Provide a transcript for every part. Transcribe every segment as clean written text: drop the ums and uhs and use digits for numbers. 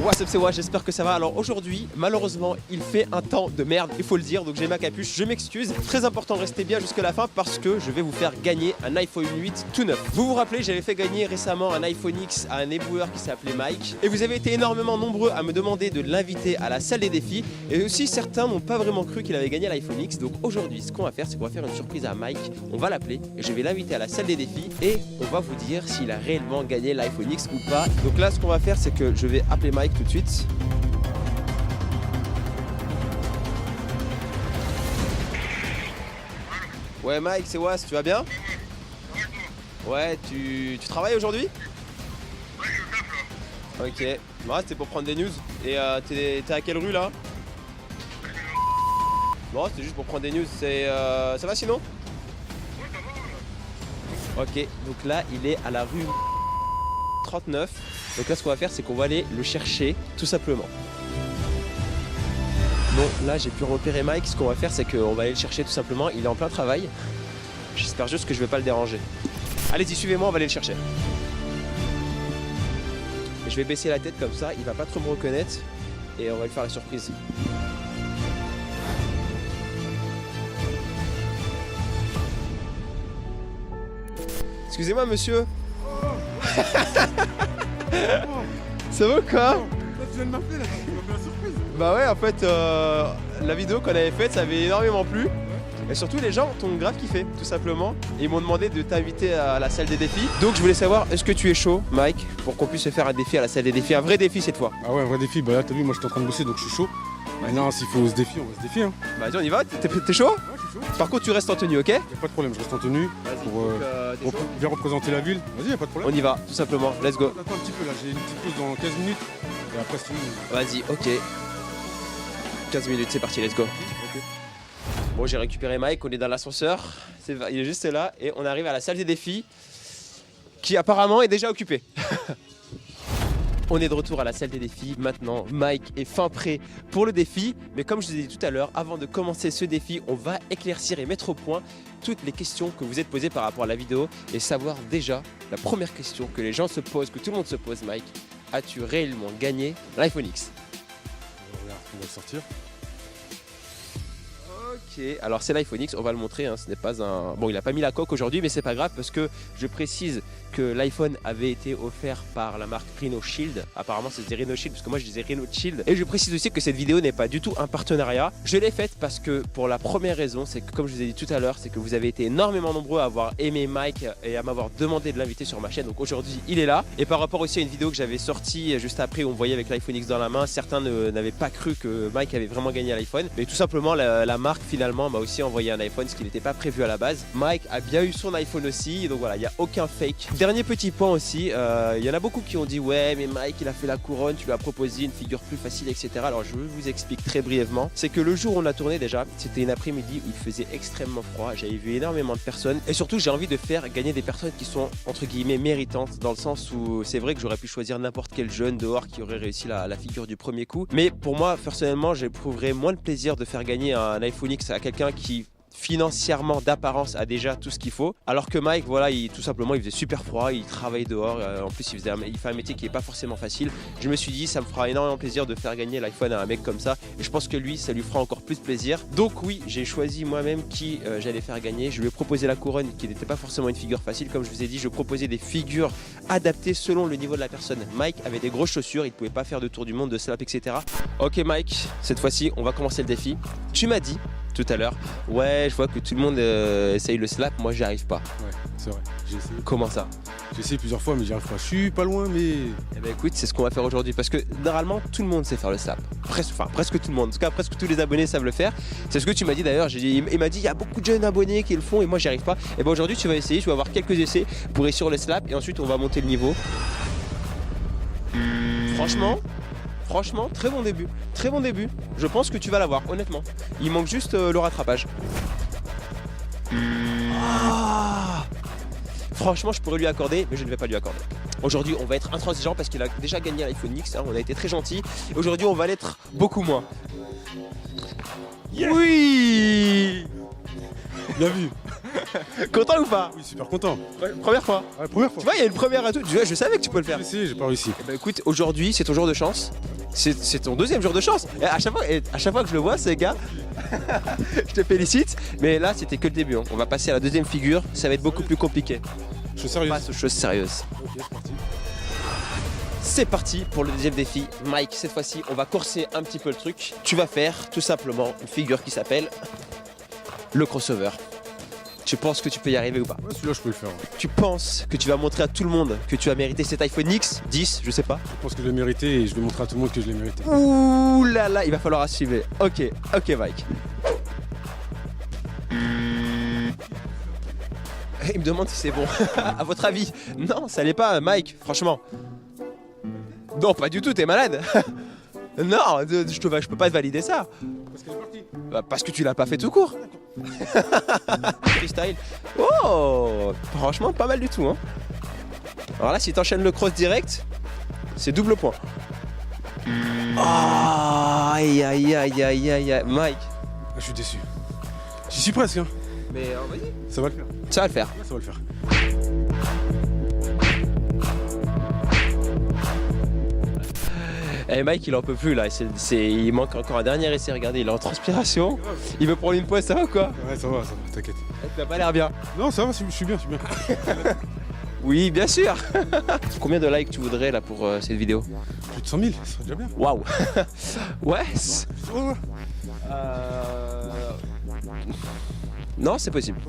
What's up, c'est moi, j'espère que ça va. Alors aujourd'hui, malheureusement, il fait un temps de merde, il faut le dire, donc j'ai ma capuche, je m'excuse. Très important, restez bien jusqu'à la fin parce que je vais vous faire gagner un iPhone 8 tout neuf. Vous vous rappelez, j'avais fait gagner récemment un iPhone X à un éboueur qui s'appelait Mike. Et vous avez été énormément nombreux à me demander de l'inviter à la salle des défis. Et aussi, certains n'ont pas vraiment cru qu'il avait gagné l'iPhone X. Donc aujourd'hui, ce qu'on va faire, c'est qu'on va faire une surprise à Mike. On va l'appeler et je vais l'inviter à la salle des défis. Et on va vous dire s'il a réellement gagné l'iPhone X ou pas. Donc là, ce qu'on va faire, c'est que je vais appeler Mike tout de suite. Ouais Mike, c'est Was, tu vas bien? Ouais, tu travailles aujourd'hui? Ouais, je suis au taf là. Ok, bon, c'était pour prendre des news. Et t'es à quelle rue là? Non, c'était juste pour prendre des news. Ça va sinon? Ouais, ça va là. Ok, donc là il est à la rue 39. Donc là ce qu'on va faire c'est qu'on va aller le chercher tout simplement. Bon là j'ai pu repérer Mike, ce qu'on va faire c'est qu'on va aller le chercher tout simplement, il est en plein travail. J'espère juste que je vais pas le déranger. Allez-y, suivez-moi, on va aller le chercher. Et je vais baisser la tête comme ça, il va pas trop me reconnaître et on va lui faire la surprise. Excusez-moi monsieur. Ça va quoi? Tu viens de m'appeler là, tu m'as fait la surprise. Bah ouais, en fait, la vidéo qu'on avait faite, ça avait énormément plu. Et surtout, les gens t'ont grave kiffé, tout simplement. Et ils m'ont demandé de t'inviter à la salle des défis. Donc, je voulais savoir, est-ce que tu es chaud, Mike, pour qu'on puisse se faire un défi à la salle des défis? Un vrai défi cette fois. Ah ouais, un vrai défi, bah là t'as vu, moi j'étais en train de bosser donc je suis chaud. Maintenant, s'il faut se défier, on va se défier. Hein. Bah, vas-y, on y va? T'es chaud? Ouais, je suis chaud. Par contre, tu restes en tenue, ok? Y'a pas de problème, je reste en tenue pour bien représenter la ville. Vas-y, y'a pas de problème. On y va, tout simplement. Let's go. Attends un petit peu là, j'ai une petite pause dans 15 minutes et après c'est fini. Vas-y, ok. 15 minutes, c'est parti, let's go. Ok. Bon, j'ai récupéré Mike, on est dans l'ascenseur. Il est juste là et on arrive à la salle des défis qui apparemment est déjà occupée. On est de retour à la salle des défis. Maintenant, Mike est fin prêt pour le défi. Mais comme je vous ai dit tout à l'heure, avant de commencer ce défi, on va éclaircir et mettre au point toutes les questions que vous êtes posées par rapport à la vidéo et savoir déjà la première question que les gens se posent, que tout le monde se pose, Mike. As-tu réellement gagné l'iPhone X? Regarde, on va le sortir. Ok, alors c'est l'iPhone X, on va le montrer, hein, ce n'est pas un... Bon, il a pas mis la coque aujourd'hui, mais c'est pas grave parce que je précise que l'iPhone avait été offert par la marque Rhino Shield. Apparemment c'était Rhino Shield parce que moi je disais Rhino Shield. Et je précise aussi que cette vidéo n'est pas du tout un partenariat. Je l'ai faite parce que pour la première raison, c'est que comme je vous ai dit tout à l'heure, c'est que vous avez été énormément nombreux à avoir aimé Mike et à m'avoir demandé de l'inviter sur ma chaîne. Donc aujourd'hui il est là. Et par rapport aussi à une vidéo que j'avais sortie juste après où on voyait avec l'iPhone X dans la main, certains n'avaient pas cru que Mike avait vraiment gagné l'iPhone. Mais tout simplement la marque finalement m'a aussi envoyé un iPhone, ce qui n'était pas prévu à la base. Mike a bien eu son iPhone aussi, donc voilà, il n'y a aucun fake. Dernier petit point aussi, il y en a beaucoup qui ont dit ouais mais Mike il a fait la couronne, tu lui as proposé une figure plus facile, etc. Alors je vous explique très brièvement. C'est que le jour où on a tourné déjà, c'était une après-midi où il faisait extrêmement froid, j'avais vu énormément de personnes et surtout j'ai envie de faire gagner des personnes qui sont entre guillemets méritantes, dans le sens où c'est vrai que j'aurais pu choisir n'importe quel jeune dehors qui aurait réussi la figure du premier coup, mais pour moi personnellement j'éprouverais moins de plaisir de faire gagner un iPhone X à quelqu'un qui financièrement d'apparence a déjà tout ce qu'il faut, alors que Mike voilà tout simplement il faisait super froid, il travaille dehors, en plus il fait un métier qui est pas forcément facile. Je me suis dit ça me fera énormément plaisir de faire gagner l'iPhone à un mec comme ça et je pense que lui ça lui fera encore plus plaisir. Donc oui, j'ai choisi moi-même qui j'allais faire gagner. Je lui ai proposé la couronne qui n'était pas forcément une figure facile, comme je vous ai dit, je proposais des figures adaptées selon le niveau de la personne. Mike avait des grosses chaussures, il pouvait pas faire de tour du monde, de slap, etc. Ok Mike, cette fois-ci on va commencer le défi. Tu m'as dit tout à l'heure, ouais je vois que tout le monde essaye le slap, moi j'y arrive pas. Ouais, c'est vrai, j'ai essayé. Comment ça? J'ai essayé plusieurs fois mais j'y arrive pas. Je suis pas loin mais... Eh ben écoute, c'est ce qu'on va faire aujourd'hui parce que normalement tout le monde sait faire le slap. Presque tout le monde. En tout cas presque tous les abonnés savent le faire. C'est ce que tu m'as dit d'ailleurs. Il m'a dit il y a beaucoup de jeunes abonnés qui le font et moi j'y arrive pas. Et ben aujourd'hui tu vas essayer, tu vas avoir quelques essais pour réussir le slap et ensuite on va monter le niveau. Franchement, très bon début. Très bon début. Je pense que tu vas l'avoir, honnêtement. Il manque juste le rattrapage. Ah, franchement, je pourrais lui accorder, mais je ne vais pas lui accorder. Aujourd'hui, on va être intransigeant parce qu'il a déjà gagné l'iPhone X. Hein, on a été très gentil. Aujourd'hui, on va l'être beaucoup moins. Yes. Oui. Bien vu. Content ou pas? Oui, super content. Première fois. Ouais, première fois. Tu vois, il y a une première à tout. Tu vois, je savais que tu peux le faire. J'ai essayé, j'ai pas réussi. Bah écoute, aujourd'hui c'est ton jour de chance. C'est ton deuxième jour de chance. Et à chaque fois que je le vois, ces gars, je te félicite. Mais là, c'était que le début. Hein. On va passer à la deuxième figure. Ça va être beaucoup plus compliqué. Je suis sérieux. Passe aux choses sérieuses. Ok, c'est parti. C'est parti pour le deuxième défi. Mike, cette fois-ci, on va corser un petit peu le truc. Tu vas faire tout simplement une figure qui s'appelle le crossover. Tu penses que tu peux y arriver ou pas? Ouais, celui-là, je peux le faire. Ouais. Tu penses que tu vas montrer à tout le monde que tu as mérité cet iPhone X 10, je sais pas. Je pense que je l'ai mérité et je vais montrer à tout le monde que je l'ai mérité. Ouh là là, il va falloir assumer. Ok, Mike. Il me demande si c'est bon. À votre avis? Non, ça l'est pas, Mike, franchement. Non, pas du tout, t'es malade. Non, je peux pas te valider ça. Parce qu'elle est partie. Bah, parce que tu l'as pas fait tout court. Freestyle. Oh, franchement, pas mal du tout. Hein. Alors là, si t'enchaînes le cross direct, c'est double point. Oh, aïe, aïe, aïe, aïe, aïe, aïe. Mike. Ah, je suis déçu. J'y suis presque. Hein. Mais vas-y. Ça va le faire. Ça va le faire. Ouais, ça va le faire. Eh Mike, il en peut plus là. Il manque encore un dernier essai. Regardez, il est en transpiration. Il veut prendre une pause, ça va ou quoi? Ouais, ça va, t'inquiète. Tu n'as pas l'air bien. Non, ça va, je suis bien, je suis bien. Oui, bien sûr. Combien de likes tu voudrais là pour cette vidéo? Plus de 100 000, ça serait déjà bien. Waouh. Ouais. Ouais, ouais. Non, c'est possible.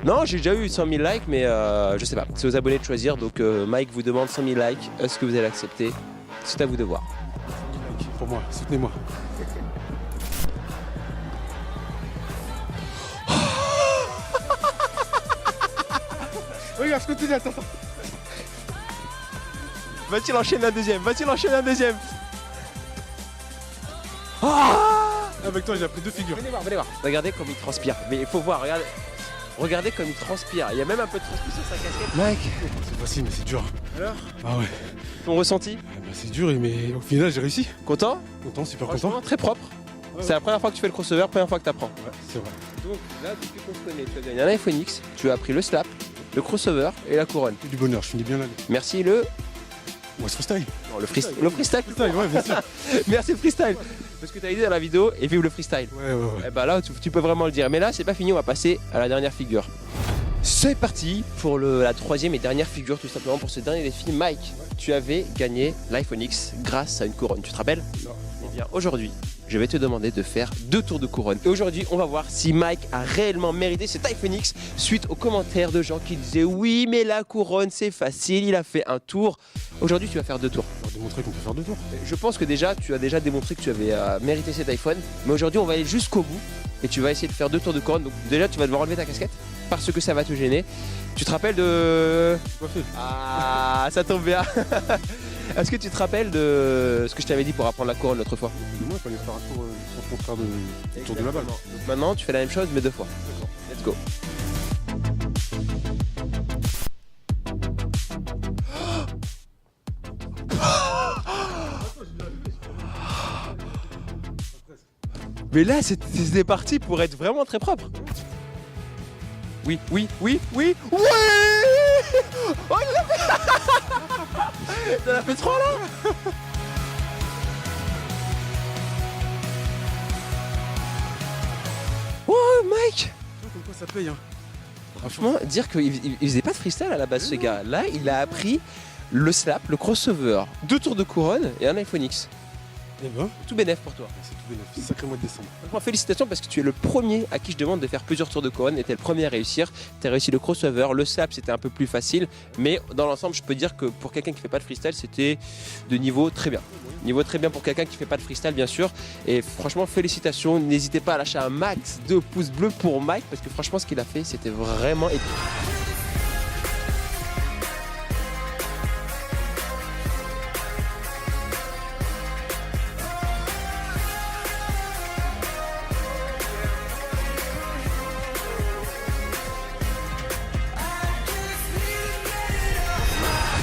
Non, j'ai déjà eu 100 000 likes, mais je sais pas. C'est aux abonnés de choisir. Donc Mike vous demande 100 000 likes. Est-ce que vous allez accepter? C'est à vous de voir. Pour moi, soutenez-moi. Regarde, je continue, attends. Va-t-il enchaîner un deuxième? Avec toi, j'ai appris 2 figures. Venez voir. Regardez comme il transpire. Mais il faut voir, regardez comme il transpire. Il y a même un peu de transpiration sur sa casquette. Mike, C'est facile, mais c'est dur. alors, Ah ouais. ton ressenti? Ah bah, c'est dur, mais au final, j'ai réussi. Content? Content, super Franchement, content. très propre. Ouais, C'est la première fois que tu fais le crossover, première fois que tu apprends. Ouais, c'est vrai. Donc là, depuis qu'on se connaît, tu as gagné un iPhone X, tu as appris le slap, le crossover et la couronne. Du bonheur, je finis bien l'année. Merci le... Ouais, c'est freestyle. Non, le freestyle. Le freestyle. Freestyle, ouais, bien sûr. Merci le freestyle. Parce que tu as dit dans la vidéo, et vive le freestyle. Ouais, ouais, ouais. Et bah là, tu peux vraiment le dire. Mais là, c'est pas fini, on va passer à la dernière figure. C'est parti pour la troisième et dernière figure, tout simplement pour ce dernier défi. Mike, tu avais gagné l'iPhone X grâce à une couronne, tu te rappelles? Non. Eh bien, aujourd'hui, je vais te demander de faire 2 tours de couronne. Et aujourd'hui, on va voir si Mike a réellement mérité cet iPhone X suite aux commentaires de gens qui disaient oui, mais la couronne, c'est facile, il a fait un tour. Aujourd'hui, tu vas faire 2 tours. On va démontrer qu'on peut faire 2 tours. Je pense que déjà, tu as déjà démontré que tu avais mérité cet iPhone. Mais aujourd'hui, on va aller jusqu'au bout et tu vas essayer de faire 2 tours de couronne. Donc déjà, tu vas devoir enlever ta casquette parce que ça va te gêner. Tu te rappelles de... Pas fait. Ah, ça tombe bien. Est-ce que tu te rappelles de ce que je t'avais dit pour apprendre la couronne l'autre fois? Moi, il fallait faire un tour sans contraire de tour de la balle. Donc maintenant, tu fais la même chose, mais 2 fois. Let's go. Mais là, c'était parti pour être vraiment très propre. Oui. Ouais. Oh, il l'a fait. T'en as fait 3 là. Oh, Mike. Comme quoi ça paye, hein. Franchement, dire qu'il faisait pas de freestyle à la base, ce gars. Là, il a appris le slap, le crossover, 2 tours de couronne et un iPhone X. Eh ben, Tout bénef pour toi. c'est tout bénef. C'est sacré mois de décembre. Franchement, félicitations parce que tu es le premier à qui je demande de faire plusieurs tours de couronne et t'es le premier à réussir. T'as réussi le crossover, le slap c'était un peu plus facile, mais dans l'ensemble, je peux dire que pour quelqu'un qui fait pas de freestyle, c'était de niveau très bien. Niveau très bien pour quelqu'un qui fait pas de freestyle, bien sûr. Et franchement, félicitations. N'hésitez pas à lâcher un max de pouces bleus pour Mike parce que franchement, ce qu'il a fait, c'était vraiment épique.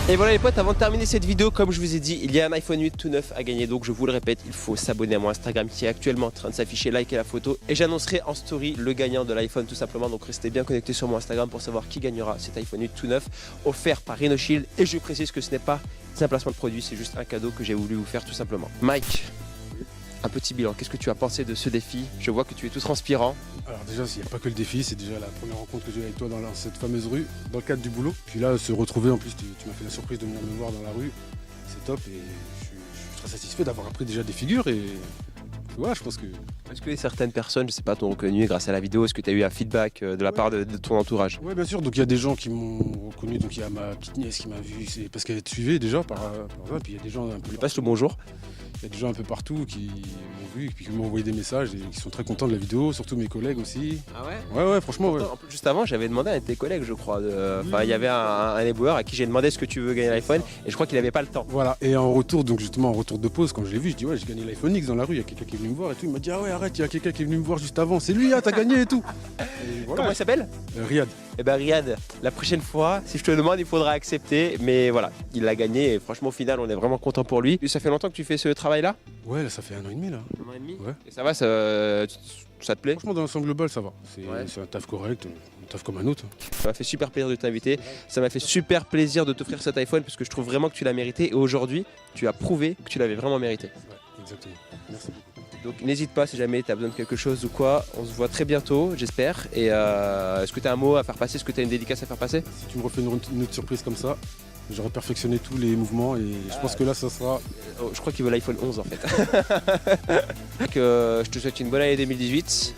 Et voilà les potes, avant de terminer cette vidéo, comme je vous ai dit, il y a un iPhone 8 tout neuf à gagner. Donc je vous le répète, il faut s'abonner à mon Instagram qui est actuellement en train de s'afficher, liker la photo. Et j'annoncerai en story le gagnant de l'iPhone tout simplement. Donc restez bien connectés sur mon Instagram pour savoir qui gagnera cet iPhone 8 tout neuf offert par RhinoShield. Et je précise que ce n'est pas un placement de produit, c'est juste un cadeau que j'ai voulu vous faire tout simplement. Mike, un petit bilan, qu'est-ce que tu as pensé de ce défi? Je vois que tu es tout transpirant. Alors déjà, il n'y a pas que le défi, c'est déjà la première rencontre que j'ai eu avec toi dans cette fameuse rue, dans le cadre du boulot. Puis là, se retrouver, en plus, tu m'as fait la surprise de venir me voir dans la rue, c'est top et je suis très satisfait d'avoir appris déjà des figures et voilà, je pense que... Est-ce que certaines personnes, je sais pas, t'ont reconnu grâce à la vidéo? Est-ce que tu as eu un feedback de la part de ton entourage? Oui, bien sûr, donc il y a des gens qui m'ont reconnu, donc il y a ma petite nièce qui m'a vu, c'est parce qu'elle te suivait déjà par ça, puis il y a des gens un peu... Je passe le bonjour. Il y a des gens un peu partout qui m'ont vu et puis qui m'ont envoyé des messages et qui sont très contents de la vidéo, surtout mes collègues aussi. Ah ouais? Ouais, franchement, ouais. En plus, juste avant, j'avais demandé à un de tes collègues, je crois. Il y avait un éboueur à qui j'ai demandé est-ce que tu veux gagner l'iPhone et je crois qu'il n'avait pas le temps. Voilà, et en retour, donc justement en retour de pause, quand je l'ai vu, je dis ouais, j'ai gagné l'iPhone X dans la rue, il y a quelqu'un qui est venu me voir et tout. Il m'a dit ah ouais, arrête, il y a quelqu'un qui est venu me voir juste avant, c'est lui, t'as gagné et tout. Et voilà. Comment il s'appelle? Riyad. Eh ben Riyad, la prochaine fois, si je te le demande, il faudra accepter. Mais voilà, il l'a gagné et franchement, au final, on est vraiment content pour lui. Ça fait longtemps que tu fais ce travail-là? Ouais, là, ça fait 1 an et demi là. 1 an et demi? Ouais. Et ça va, ça te plaît? Franchement, dans l'ensemble global, ça va. Ouais. C'est un taf correct, un taf comme un autre. Ça m'a fait super plaisir de t'inviter. Ça m'a fait super plaisir de t'offrir cet iPhone parce que je trouve vraiment que tu l'as mérité. Et aujourd'hui, tu as prouvé que tu l'avais vraiment mérité. Ouais, exactement. Merci beaucoup. Donc n'hésite pas si jamais tu as besoin de quelque chose ou quoi. On se voit très bientôt, j'espère. Et est-ce que tu as un mot à faire passer? Est-ce que tu as une dédicace à faire passer? Si tu me refais une autre surprise comme ça, j'aurais perfectionné tous les mouvements et je pense que là, ça sera... Je crois qu'il veut l'iPhone 11 en fait. Je te souhaite une bonne année 2018.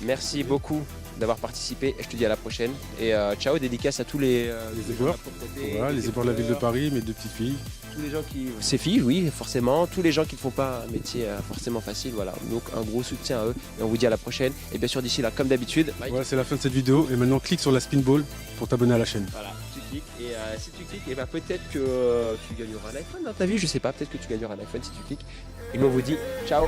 Merci beaucoup d'avoir participé et je te dis à la prochaine. Et ciao, dédicace à tous les éboueurs. Voilà, les éboueurs de la ville de Paris, mes 2 petites filles. Tous les gens qui... Ces filles, oui, forcément. Tous les gens qui ne font pas un métier forcément facile, voilà. Donc un gros soutien à eux. Et on vous dit à la prochaine. Et bien sûr, d'ici là, comme d'habitude... Voilà, c'est la fin de cette vidéo. Et maintenant, clique sur la spin ball pour t'abonner à la chaîne. Voilà, tu cliques. Et si tu cliques, et ben peut-être que tu gagneras un iPhone dans ta vie. Je sais pas, peut-être que tu gagneras un iPhone si tu cliques. Et nous, on vous dit ciao.